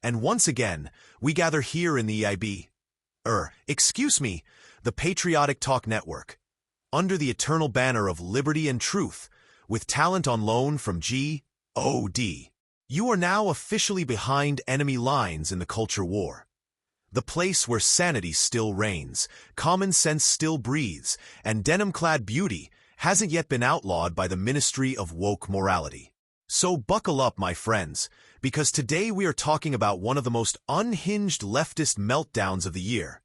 And once again, we gather here in the the Patriotic Talk Network, under the eternal banner of liberty and truth, with talent on loan from G.O.D. You are now officially behind enemy lines in the culture war. The place where sanity still reigns, common sense still breathes, and denim-clad beauty hasn't yet been outlawed by the Ministry of Woke Morality. So buckle up, my friends, because today we are talking about one of the most unhinged leftist meltdowns of the year,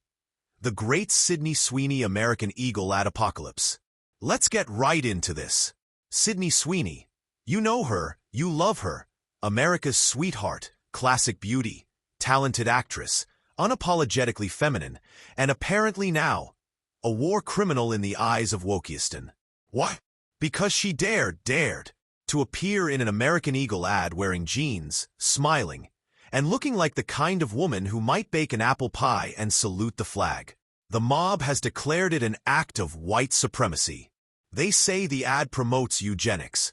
the great Sydney Sweeney American Eagle ad apocalypse. Let's get right into this. Sydney Sweeney, you know her, you love her, America's sweetheart, classic beauty, talented actress, unapologetically feminine, and apparently now, a war criminal in the eyes of wokeistan. Why? Because she dared to appear in an American Eagle ad wearing jeans, smiling, and looking like the kind of woman who might bake an apple pie and salute the flag. The mob has declared it an act of white supremacy. They say the ad promotes eugenics.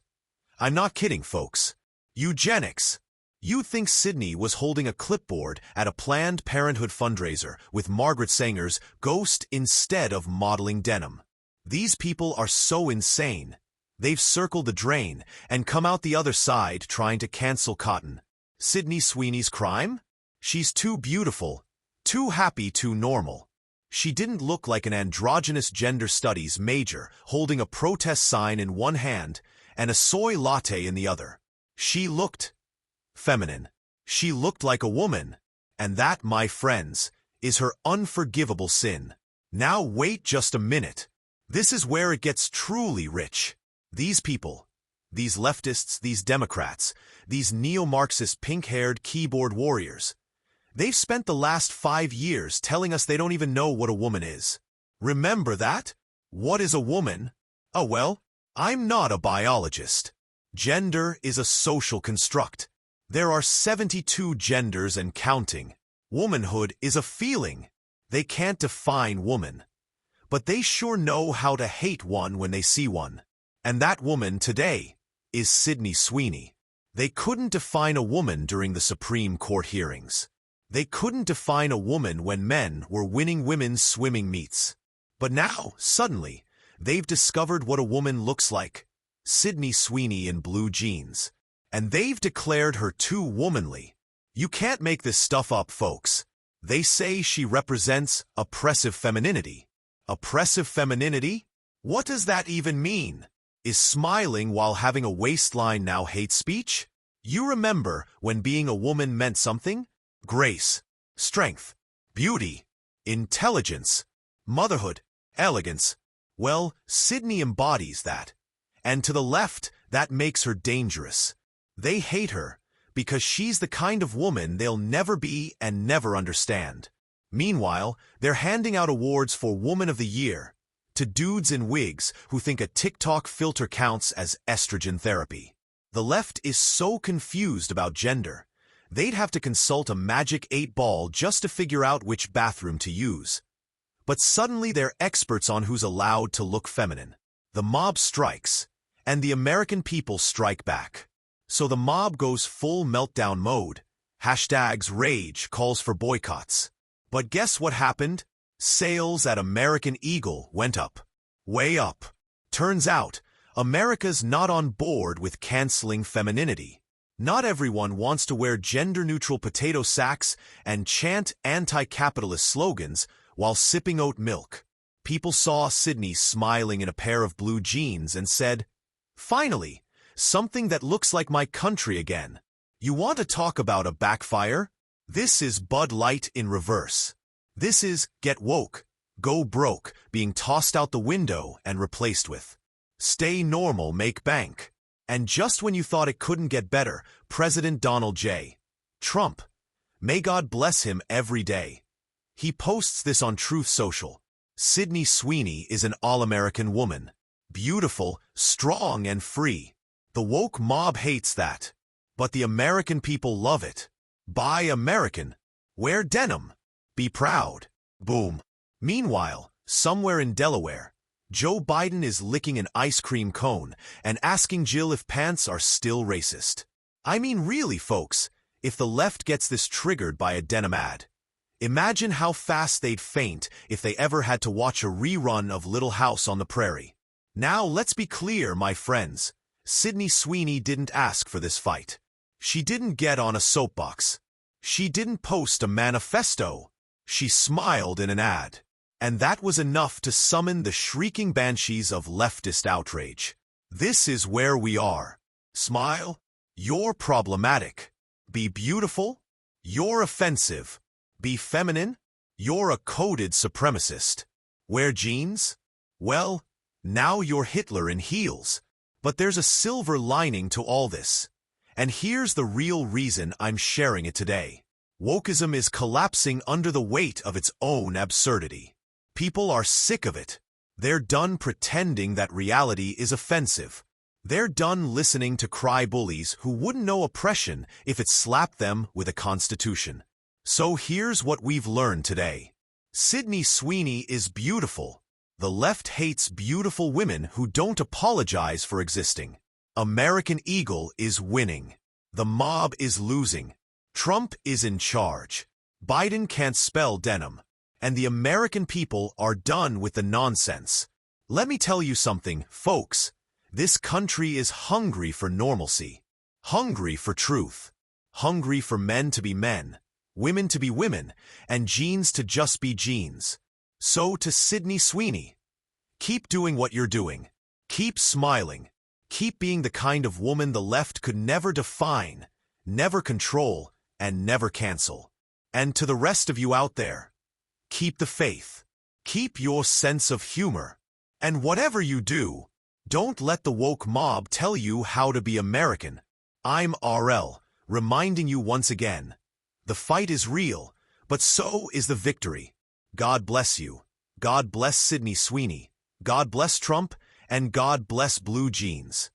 I'm not kidding, folks. Eugenics. You'd think Sydney was holding a clipboard at a Planned Parenthood fundraiser with Margaret Sanger's Ghost instead of modeling denim. These people are so insane. They've circled the drain and come out the other side trying to cancel cotton. Sydney Sweeney's crime? She's too beautiful, too happy, too normal. She didn't look like an androgynous gender studies major holding a protest sign in one hand and a soy latte in the other. She looked feminine. She looked like a woman. And that, my friends, is her unforgivable sin. Now wait just a minute. This is where it gets truly rich. These people, these leftists, these Democrats, these neo-Marxist pink-haired keyboard warriors, they've spent the last 5 years telling us they don't even know what a woman is. Remember that? What is a woman? Oh well, I'm not a biologist. Gender is a social construct. There are 72 genders and counting. Womanhood is a feeling. They can't define woman, but they sure know how to hate one when they see one. And that woman today is Sydney Sweeney. They couldn't define a woman during the Supreme Court hearings. They couldn't define a woman when men were winning women's swimming meets. But now, suddenly, they've discovered what a woman looks like. Sydney Sweeney in blue jeans. And they've declared her too womanly. You can't make this stuff up, folks. They say she represents oppressive femininity. Oppressive femininity? What does that even mean? Is smiling while having a waistline now hate speech? You remember when being a woman meant something? Grace, strength, beauty, intelligence, motherhood, elegance. Well, Sydney embodies that. And to the left, that makes her dangerous. They hate her because she's the kind of woman they'll never be and never understand. Meanwhile, they're handing out awards for Woman of the Year to dudes in wigs who think a TikTok filter counts as estrogen therapy. The left is so confused about gender, they'd have to consult a magic 8-ball just to figure out which bathroom to use. But suddenly they're experts on who's allowed to look feminine. The mob strikes, and the American people strike back. So the mob goes full meltdown mode. Hashtags rage, calls for boycotts. But guess what happened? Sales at American Eagle went up. Way up. Turns out, America's not on board with canceling femininity. Not everyone wants to wear gender-neutral potato sacks and chant anti-capitalist slogans while sipping oat milk. People saw Sydney smiling in a pair of blue jeans and said, "Finally, something that looks like my country again." You want to talk about a backfire? This is Bud Light in reverse. This is get woke, go broke, being tossed out the window and replaced with stay normal, make bank. And just when you thought it couldn't get better, President Donald J. Trump, may God bless him every day, he posts this on Truth Social. Sydney Sweeney is an all-American woman. Beautiful, strong, and free. The woke mob hates that. But the American people love it. Buy American. Wear denim. Be proud. Boom. Meanwhile, somewhere in Delaware, Joe Biden is licking an ice cream cone and asking Jill if pants are still racist. I mean, really, folks, If the left gets this triggered by a denim ad, imagine how fast they'd faint if they ever had to watch a rerun of Little House on the Prairie. Now, let's be clear, my friends. Sydney Sweeney didn't ask for this fight. She didn't get on a soapbox. She didn't post a manifesto. She smiled in an ad. And that was enough to summon the shrieking banshees of leftist outrage. This is where we are. Smile? You're problematic. Be beautiful? You're offensive. Be feminine? You're a coded supremacist. Wear jeans? Well, now you're Hitler in heels. But there's a silver lining to all this. And here's the real reason I'm sharing it today. Wokeism is collapsing under the weight of its own absurdity. People are sick of it. They're done pretending that reality is offensive. They're done listening to cry bullies who wouldn't know oppression if it slapped them with a constitution. So here's what we've learned today. Sydney Sweeney is beautiful. The left hates beautiful women who don't apologize for existing. American Eagle is winning. The mob is losing. Trump is in charge. Biden can't spell denim. And the American people are done with the nonsense. Let me tell you something, folks. This country is hungry for normalcy. Hungry for truth. Hungry for men to be men, women to be women, and jeans to just be jeans. So to Sydney Sweeney, keep doing what you're doing. Keep smiling. Keep being the kind of woman the left could never define, never control, and never cancel. And to the rest of you out there, keep the faith. Keep your sense of humor. And whatever you do, don't let the woke mob tell you how to be American. I'm RL, reminding you once again, the fight is real, but so is the victory. God bless you. God bless Sydney Sweeney. God bless Trump, and God bless blue jeans.